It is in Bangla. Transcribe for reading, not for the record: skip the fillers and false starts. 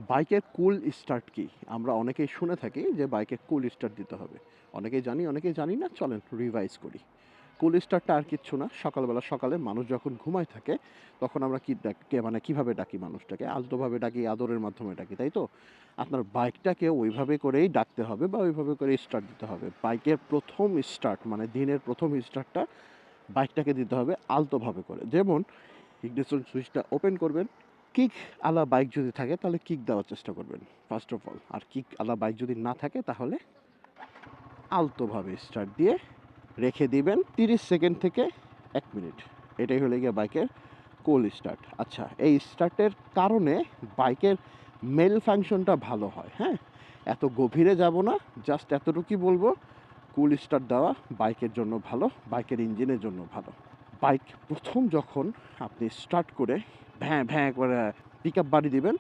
বাইকের কুল স্টার্ট কি? আমরা অনেকেই শুনে থাকি যে বাইকে কুল স্টার্ট দিতে হবে। অনেকেই জানি, অনেকেই জানি না। চলেন রিভাইজ করি। কুল স্টার্টটা আর কিচ্ছু না। সকালে মানুষ যখন ঘুমায় থাকে, তখন আমরা কি মানে কিভাবে ডাকি মানুষটাকে? আলতোভাবে ডাকি, আদরের মাধ্যমে ডাকি, তাই তো? আপনার বাইকটাকে ওইভাবে করেই ডাকতে হবে বা ওইভাবে করে স্টার্ট দিতে হবে। বাইকের ১ম স্টার্ট মানে দিনের ১ম স্টার্টটা বাইকটাকে দিতে হবে আলতোভাবে করে। যেমন ইগনিশন সুইচটা ওপেন করবেন। কিক আলা বাইক যদি থাকে তাহলে কিক দেওয়ার চেষ্টা করবেন ফার্স্ট অফ অল। আর কিক আলা বাইক যদি না থাকে তাহলে আলতোভাবে স্টার্ট দিয়ে রেখে দিবেন ৩০ সেকেন্ড থেকে ১ মিনিট। এটাই হলো গিয়ে বাইকের কোল্ড স্টার্ট। আচ্ছা, এই স্টার্টের কারণে বাইকের মেল ফাংশনটা ভালো হয়, হ্যাঁ? এত গভীরে যাব না, জাস্ট এতটুকুই বলবো, কুল স্টার্ট দেওয়া বাইকের জন্য ভালো, বাইকের ইঞ্জিনের জন্য ভালো। বাইক ১ম যখন আপনি স্টার্ট করে ভ্যাঁ, ভ্যাঁ করে পিকআপ বাড়িয়ে দিবেন,